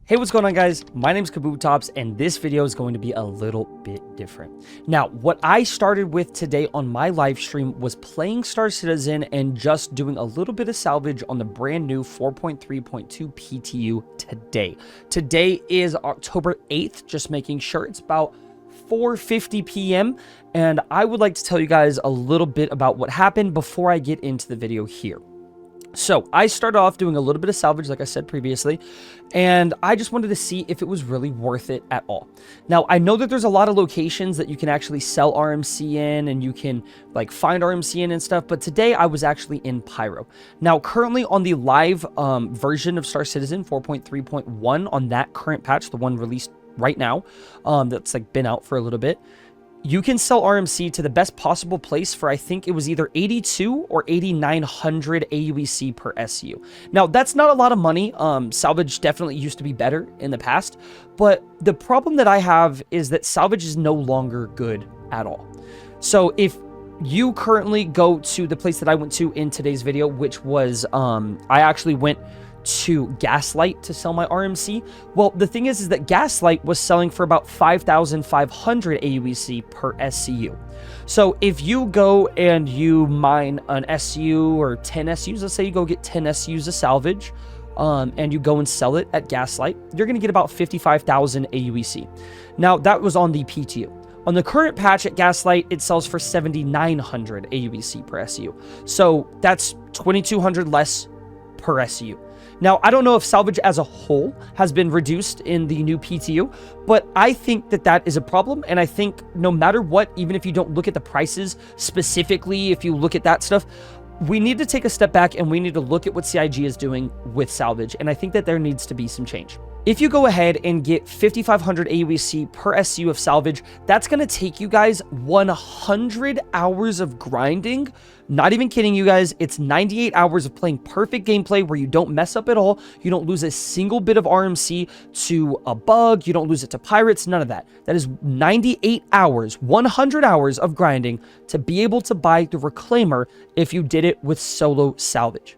Hey, what's going on, guys? My name is Tops, and this video is going to be a little bit different. Now, what I started with today on my live stream was playing Star Citizen and just doing a little bit of salvage on the brand new 4.3.2 PTU today. Today is October 8th, just making sure it's about 4:50 p.m. And I would like to tell you guys a little bit about what happened before I get into the video here. So I started off doing a little bit of salvage, like I said previously, and I just wanted to see if it was really worth it at all. Now, I know that there's a lot of locations that you can actually sell RMC in, and you can like find RMC in and stuff, but today I was actually in Pyro. Now, currently on the live version of Star Citizen 4.3.1 on that current patch, the one released right now, that's like been out for a little bit, you can sell RMC to the best possible place for, I think it was either 82 or 8,900 AUEC per SU. Now, that's not a lot of money. Salvage definitely used to be better in the past, but the problem that I have is that salvage is no longer good at all. So if you currently go to the place that I went to in today's video, which was, I actually went to Gaslight to sell my RMC. Well, the thing is that Gaslight was selling for about 5,500 AUEC per SCU. So if you go and you mine an SU or 10 SUs, let's say you go get 10 SUs of salvage, and you go and sell it at Gaslight, you're going to get about 55,000 AUEC. Now, that was on the PTU. On the current patch at Gaslight, it sells for 7,900 AUEC per SU. So that's 2,200 less per SU. Now, I don't know if salvage as a whole has been reduced in the new PTU, but I think that that is a problem. And I think no matter what, even if you don't look at the prices specifically, if you look at that stuff, we need to take a step back and we need to look at what CIG is doing with salvage. And I think that there needs to be some change. If you go ahead and get 5,500 AUEC per SU of salvage, that's going to take you guys 100 hours of grinding. Not even kidding you guys. It's 98 hours of playing perfect gameplay where you don't mess up at all. You don't lose a single bit of RMC to a bug. You don't lose it to pirates. None of that. That is 98 hours, 100 hours of grinding to be able to buy the Reclaimer if you did it with solo salvage.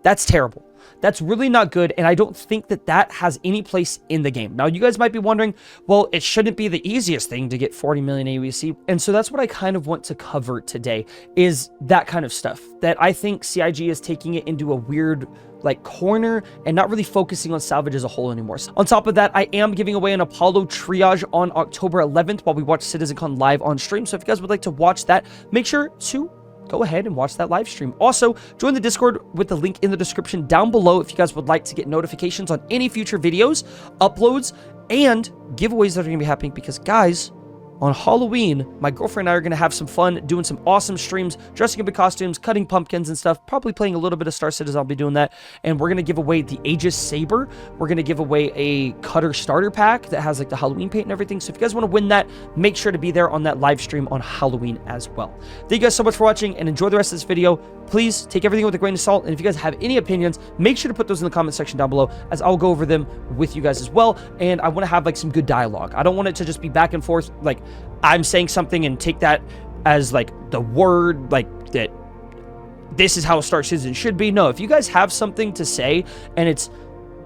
That's terrible. That's really not good, and I don't think that that has any place in the game. Now, you guys might be wondering, well, it shouldn't be the easiest thing to get 40 million AUEC, and so that's what I kind of want to cover today, is that kind of stuff, that I think CIG is taking it into a weird, like, corner and not really focusing on salvage as a whole anymore. So on top of that, I am giving away an Apollo triage on October 11th while we watch CitizenCon live on stream, so if you guys would like to watch that, make sure to go ahead and watch that live stream. Also, join the Discord with the link in the description down below if you guys would like to get notifications on any future videos, uploads, and giveaways that are going to be happening because, guys, on Halloween, my girlfriend and I are going to have some fun doing some awesome streams, dressing up in costumes, cutting pumpkins and stuff, probably playing a little bit of Star Citizen. I'll be doing that. And we're going to give away the Aegis Saber. We're going to give away a Cutter starter pack that has like the Halloween paint and everything. So if you guys want to win that, make sure to be there on that live stream on Halloween as well. Thank you guys so much for watching and enjoy the rest of this video. Please take everything with a grain of salt. And if you guys have any opinions, make sure to put those in the comment section down below as I'll go over them with you guys as well. And I want to have like some good dialogue. I don't want it to just be back and forth. Like I'm saying something and take that as like the word, like that this is how a Star Citizen should be. No, if you guys have something to say and it's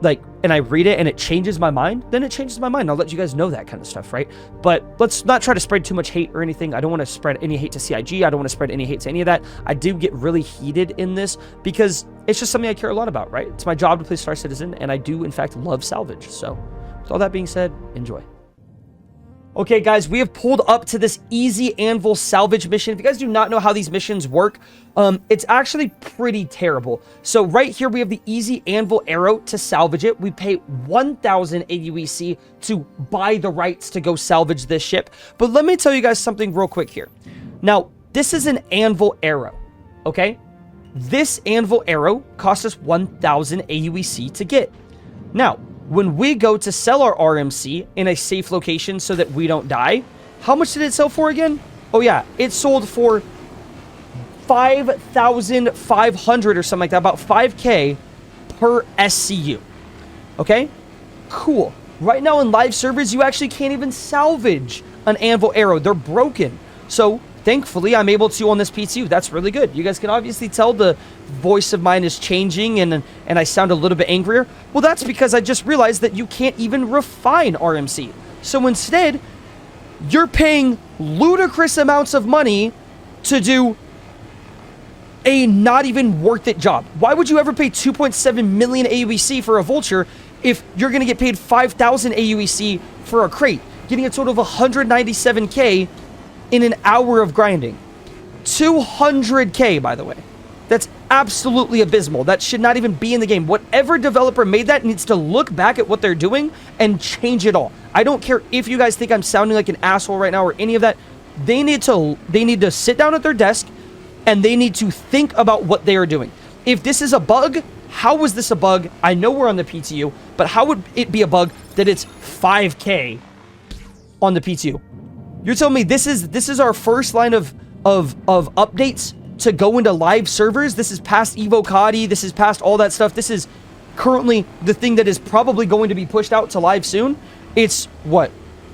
like, and I read it and it changes my mind, then it changes my mind. I'll let you guys know that kind of stuff, right? But let's not try to spread too much hate or anything. I don't want to spread any hate to CIG. I don't want to spread any hate to any of that. I do get really heated in this because it's just something I care a lot about, right? It's my job to play Star Citizen, and I do, in fact, love salvage. So with all that being said, enjoy. Okay, guys, we have pulled up to this easy anvil salvage mission. If you guys do not know how these missions work, it's actually pretty terrible. So right here, we have the easy anvil arrow to salvage it. We pay 1,000 AUEC to buy the rights to go salvage this ship. But let me tell you guys something real quick here. Now, this is an anvil arrow, okay? This anvil arrow cost us 1,000 AUEC to get. Now, when we go to sell our RMC in a safe location so that we don't die, how much did it sell for again? Oh yeah, it sold for 5,500 or something like that, about 5K per SCU. Okay, cool. Right now in live servers, you actually can't even salvage an anvil arrow. They're broken. So thankfully, I'm able to on this PTU. That's really good. You guys can obviously tell the voice of mine is changing and I sound a little bit angrier. Well, that's because I just realized that you can't even refine RMC. So instead, you're paying ludicrous amounts of money to do a not even worth it job. Why would you ever pay 2.7 million AUEC for a vulture if you're going to get paid 5,000 AUEC for a crate, getting a total of 197k in an hour of grinding? 200k, by the way. That's absolutely abysmal. That should not even be in the game. Whatever developer made that needs to look back at what they're doing and change it all. I don't care if you guys think I'm sounding like an asshole right now or any of that. They need to sit down at their desk and they need to think about what they are doing. If this is a bug, how was this a bug? I know we're on the PTU, but how would it be a bug that it's 5k on the PTU? You're telling me this is our first line of updates to go into live servers? This is past Evo Kadi, this is past all that stuff. This is currently the thing that is probably going to be pushed out to live soon. It's what?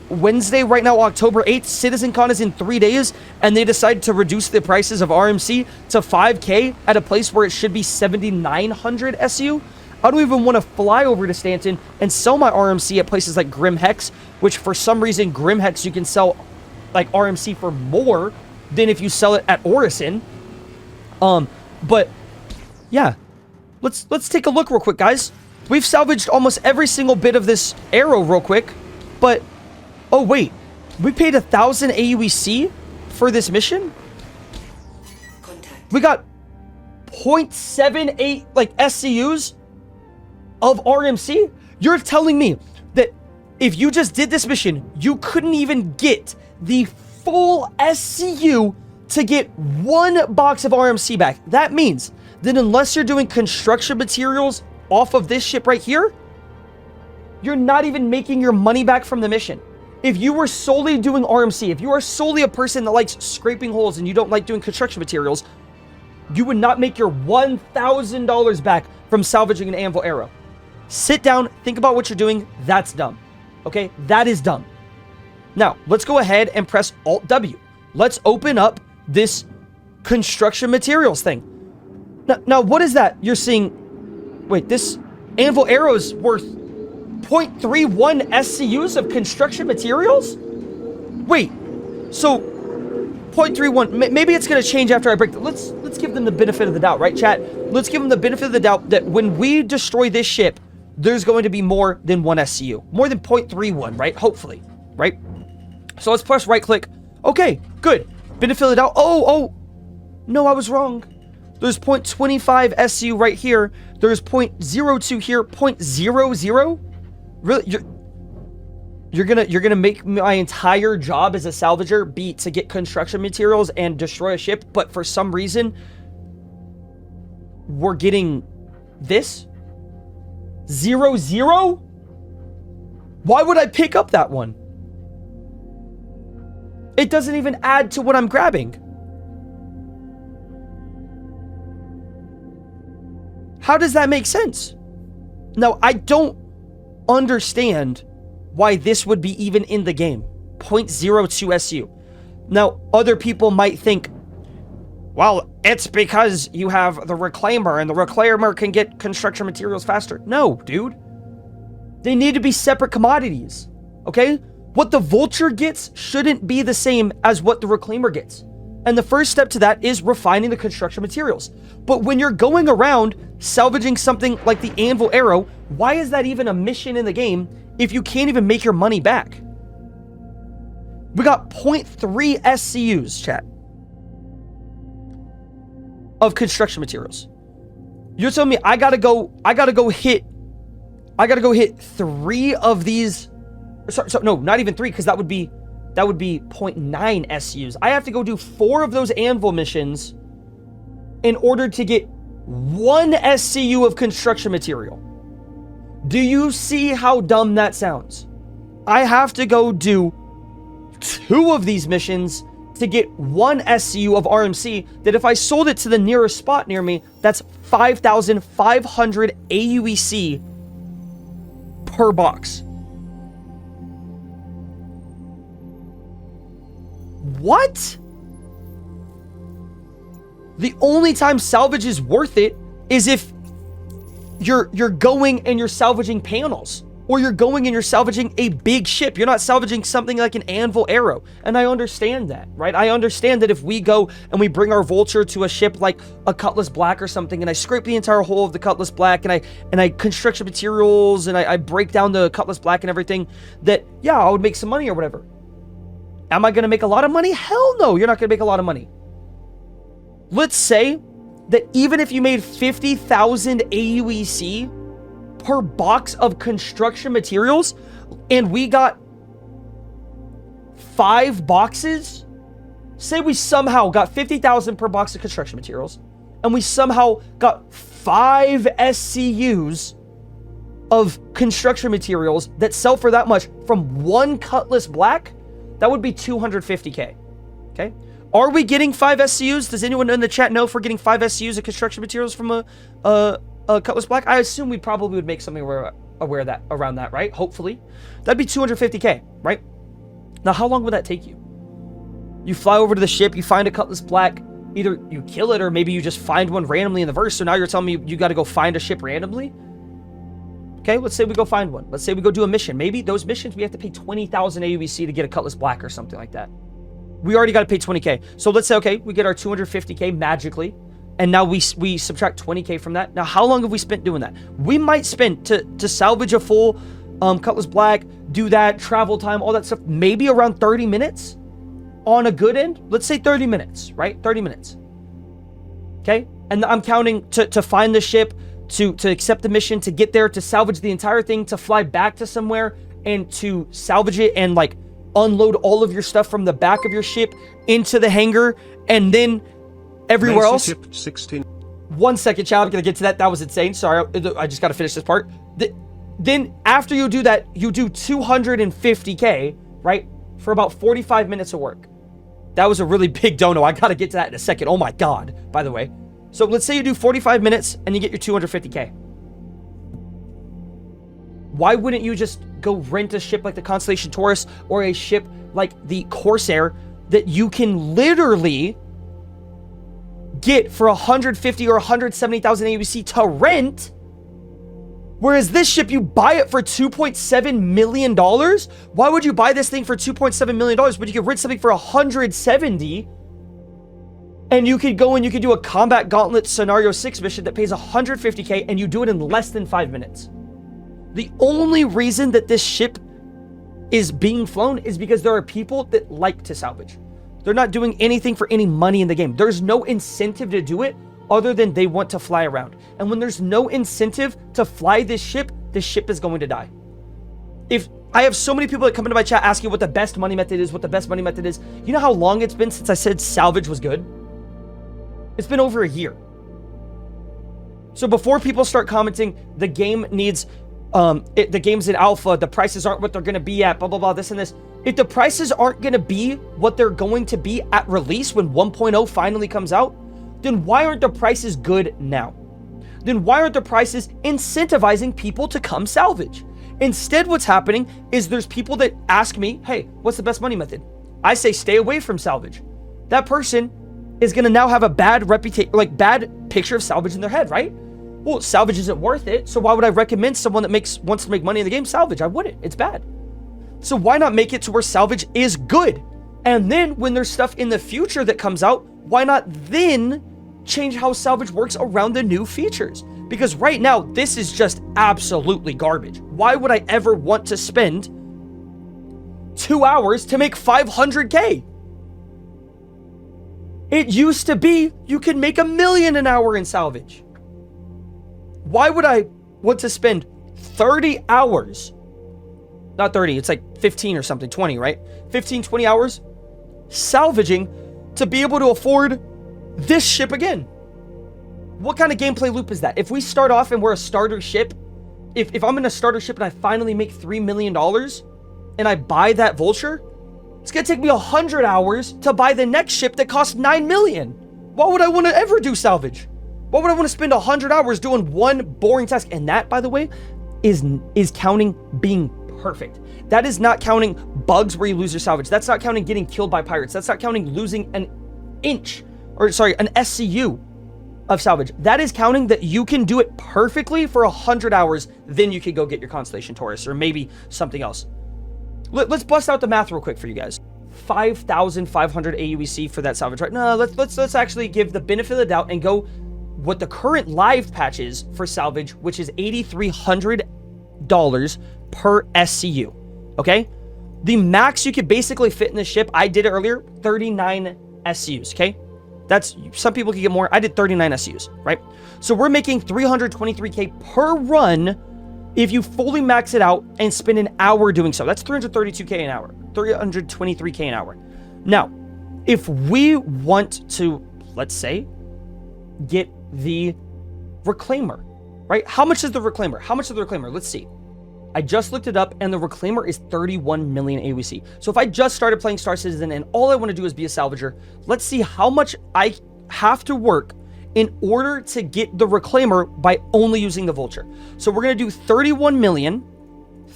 Wednesday right now, October 8th. CitizenCon is in 3 days, and they decided to reduce the prices of RMC to 5k at a place where it should be 7,900 SU. I don't even want to fly over to Stanton and sell my RMC at places like Grim Hex, which for some reason Grim Hex you can sell like RMC for more than if you sell it at Orison. But yeah, let's take a look real quick, guys. We've salvaged almost every single bit of this arrow real quick, but oh wait, we paid 1,000 AUEC for this mission? We got 0.78 like SCUs of RMC? You're telling me that if you just did this mission, you couldn't even get the full SCU to get one box of RMC back? That means that unless you're doing construction materials off of this ship right here, you're not even making your money back from the mission. If you were solely doing RMC, if you are solely a person that likes scraping holes and you don't like doing construction materials, you would not make your $1,000 back from salvaging an anvil arrow. Sit down, think about what you're doing. That's dumb. Okay, that is dumb. Now, let's go ahead and press Alt-W. Let's open up this construction materials thing. Now, what is that you're seeing? Wait, this anvil arrow is worth 0.31 SCUs of construction materials? Wait, so 0.31, maybe it's going to change after I break the, let's give them the benefit of the doubt, right, chat? Let's give them the benefit of the doubt that when we destroy this ship, there's going to be more than 1 SCU. More than 0.31, right? Hopefully, right? So let's press right click. Okay, good. Benefit of the doubt. Oh, no, I was wrong. There's 0.25 SCU right here. There's 0.02 here, 0.00. Really, you're gonna make my entire job as a salvager be to get construction materials and destroy a ship, but for some reason we're getting this 0.00? Why would I pick up that one? It doesn't even add to what I'm grabbing. How does that make sense? Now, I don't understand why this would be even in the game. 0.02 SU. Now, other people might think, well, it's because you have the reclaimer and the reclaimer can get construction materials faster. No, dude. They need to be separate commodities, okay? What the vulture gets shouldn't be the same as what the reclaimer gets. And the first step to that is refining the construction materials. But when you're going around salvaging something like the anvil arrow, why is that even a mission in the game if you can't even make your money back? We got 0.3 SCUs, chat, of construction materials. You're telling me I gotta go hit 3 of these. Sorry, no, not even 3, because that would be 0.9 SUs. I have to go do 4 of those anvil missions in order to get 1 SCU of construction material. Do you see how dumb that sounds? I have to go do 2 of these missions to get 1 SCU of RMC that if I sold it to the nearest spot near me, that's 5,500 AUEC per box. What? The only time salvage is worth it is if you're going and you're salvaging panels, or you're going and you're salvaging a big ship. You're not salvaging something like an anvil arrow. And I understand that, right? I understand that if we go and we bring our vulture to a ship like a Cutlass Black or something, and I scrape the entire hull of the Cutlass Black, and I construction materials, and I break down the Cutlass Black and everything, that, yeah, I would make some money or whatever. Am I going to make a lot of money? Hell no, you're not going to make a lot of money. Let's say that even if you made 50,000 AUEC per box of construction materials, and we got 5 boxes, say we somehow got 50,000 per box of construction materials, and we somehow got 5 SCUs of construction materials that sell for that much from one Cutlass Black, that would be 250K. Okay? Are we getting 5 SCUs? Does anyone in the chat know if we're getting 5 SCUs of construction materials from a Cutlass Black? I assume we probably would make something around that, right? Hopefully. That'd be 250K, right? Now, how long would that take you? You fly over to the ship, you find a Cutlass Black, either you kill it or maybe you just find one randomly in the verse. So now you're telling me you got to go find a ship randomly? Okay, let's say we go find one. Let's say we go do a mission. Maybe those missions, we have to pay 20,000 AUBC to get a Cutlass Black or something like that. We already got to pay 20K. So let's say, okay, we get our 250K magically, and now we subtract 20K from that. Now, how long have we spent doing that? We might spend to salvage a full Cutlass Black, do that, travel time, all that stuff, maybe around 30 minutes on a good end. Let's say 30 minutes, right? 30 minutes. Okay? And I'm counting to find the ship, to accept the mission, to get there, to salvage the entire thing, to fly back to somewhere, and to salvage it and like unload all of your stuff from the back of your ship into the hangar, and then everywhere else. 16. 1 second, child. I'm gonna get to that. That was insane. Sorry, I just gotta finish this part. Then after you do that, you do 250K, right? For about 45 minutes of work. That was a really big dono. I gotta get to that in a second. Oh my God, by the way. So let's say you do 45 minutes and you get your 250K. Why wouldn't you just go rent a ship like the Constellation Taurus or a ship like the Corsair that you can literally get for 150 or 170,000 AUC to rent? Whereas this ship, you buy it for $2.7 million. Why would you buy this thing for $2.7 million, but you could rent something for 170, and you could go and you could do a Combat Gauntlet Scenario 6 mission that pays 150K, and you do it in less than 5 minutes. The only reason that this ship is being flown is because there are people that like to salvage. They're not doing anything for any money in the game. There's no incentive to do it other than they want to fly around. And when there's no incentive to fly this ship is going to die. If I have so many people that come into my chat asking what the best money method is, you know how long it's been since I said salvage was good? It's been over a year. So before people start commenting, the game needs, the game's in alpha, the prices aren't what they're going to be at, blah, blah, blah, this and this. If the prices aren't going to be what they're going to be at release when 1.0 finally comes out, then why aren't the prices good now? Then why aren't the prices incentivizing people to come salvage? Instead, what's happening is there's people that ask me, hey, what's the best money method? I say, stay away from salvage. That person is going to now have a bad reputation, like bad picture of salvage in their head, right? Well, salvage isn't worth it. So why would I recommend someone that wants to make money in the game salvage? I wouldn't. It's bad. So why not make it to where salvage is good? And then when there's stuff in the future that comes out, why not then change how salvage works around the new features? Because right now, this is just absolutely garbage. Why would I ever want to spend 2 hours to make 500K? It used to be you could make $1 million an hour in salvage. Why would I want to spend 30 hours? Not 30, it's like 15 or something, 20, right? 15, 20 hours salvaging to be able to afford this ship again. What kind of gameplay loop is that? If we start off and we're a starter ship, if I'm in a starter ship and I finally make $3 million and I buy that vulture, it's gonna take me 100 hours to buy the next ship that costs 9 million. Why would I want to ever do salvage? Why would I want to spend 100 hours doing one boring task? And that, by the way, is counting being perfect. That is not counting bugs where you lose your salvage. That's not counting getting killed by pirates. That's not counting losing an inch or sorry, an SCU of salvage. That is counting that you can do it perfectly for 100 hours, then you could go get your Constellation Taurus or maybe something else. Let's bust out the math real quick for you guys. 5,500 AUEC for that salvage, right? No, let's actually give the benefit of the doubt and go what the current live patch is for salvage, which is $8,300 per SCU. Okay, the max you could basically fit in the ship, I did it earlier, 39 SCUs. Okay, that's, some people can get more. I did 39 SCUs, right? So we're making 323k per run if you fully max it out and spend an hour doing so. That's 332k an hour, 323k an hour. Now, if we want to, let's say, get the Reclaimer, right? How much is the Reclaimer? How much is the Reclaimer? Let's see. I just looked it up, and the Reclaimer is 31 million AUC. So if I just started playing Star Citizen and all I want to do is be a salvager, let's see how much I have to work in order to get the Reclaimer by only using the Vulture. So we're going to do 31 million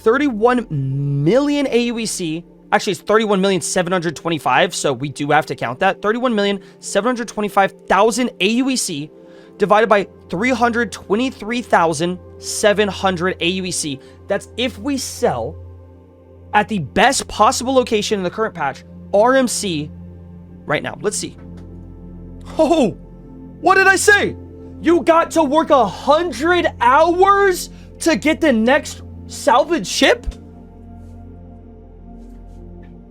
AUEC. Actually, it's 31,725,000, so we do have to count that. 31,725,000 AUEC divided by 323,700 AUEC. That's if we sell at the best possible location in the current patch, RMC, right now. Let's see. Oh, what did I say? You got to work 100 hours to get the next salvage ship?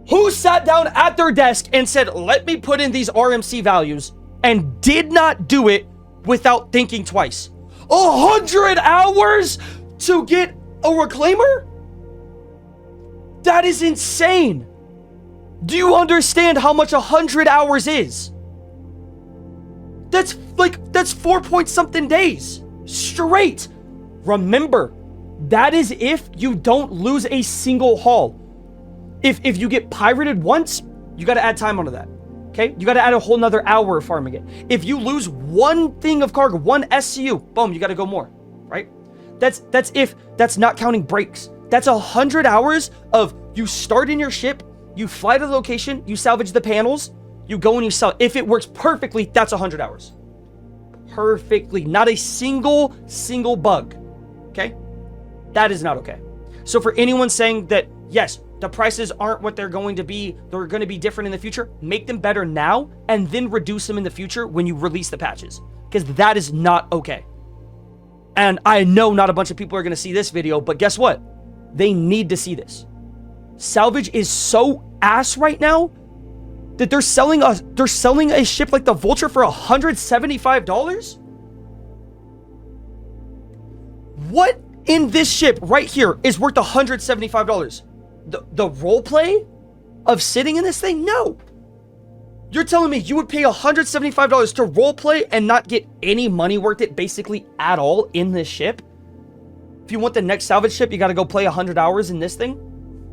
Who sat down at their desk and said, let me put in these RMC values, and did not do it without thinking twice? 100 hours to get a Reclaimer? That is insane. Do you understand how much 100 hours is? That's 4 point something days straight. Remember, that is if you don't lose a single haul. If you get pirated once, you got to add time onto that. Okay, you got to add a whole nother hour of farming it. If you lose one thing of cargo, one SCU, boom, you got to go more, right? That's not counting breaks. That's 100 hours of you start in your ship, you fly to the location, you salvage the panels, you go and you sell. If it works perfectly, that's 100 hours. Perfectly, not a single bug. Okay, that is not okay. So for anyone saying that, yes, the prices aren't what they're going to be different in the future, make them better now and then reduce them in the future when you release the patches, because that is not okay. And I know not a bunch of people are going to see this video, but guess what? They need to see this. Salvage is so ass right now that they're selling a ship like the Vulture for $175. What in this ship right here is worth $175? The role play of sitting in this thing? No. You're telling me you would pay $175 to role play and not get any money worth it basically at all in this ship? If you want the next salvage ship, you got to go play 100 hours in this thing?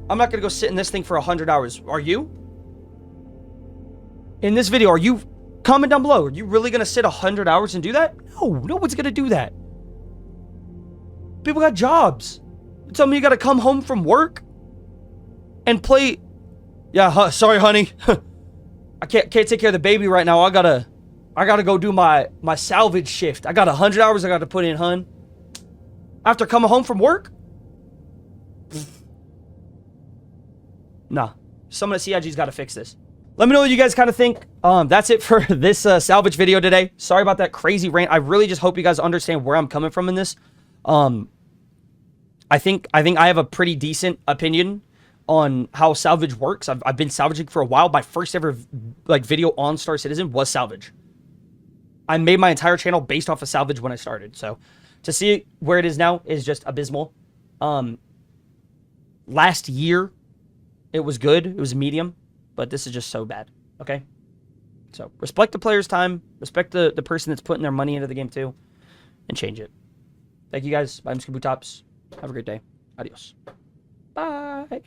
I'm not going to go sit in this thing for 100 hours. Are you? In this video, are you? Comment down below. Are you really going to sit 100 hours and do that? No, no one's going to do that. People got jobs. You tell me you got to come home from work and play. Yeah, sorry, honey. I can't take care of the baby right now. I gotta go do my salvage shift. I got 100 hours I got to put in, hun. After coming home from work? Nah. Someone at CIG's got to fix this. Let me know what you guys kind of think. That's it for this salvage video today. Sorry about that crazy rant. I really just hope you guys understand where I'm coming from in this. I think I have a pretty decent opinion on how salvage works. I've been salvaging for a while. My first ever video on Star Citizen was salvage. I made my entire channel based off of salvage when I started. So to see where it is now is just abysmal. Last year it was good. It was medium, but this is just so bad. Okay. So respect the player's time, respect the person that's putting their money into the game too, and change it. Thank you guys. My name's Kabootops. Have a great day. Adios. Bye.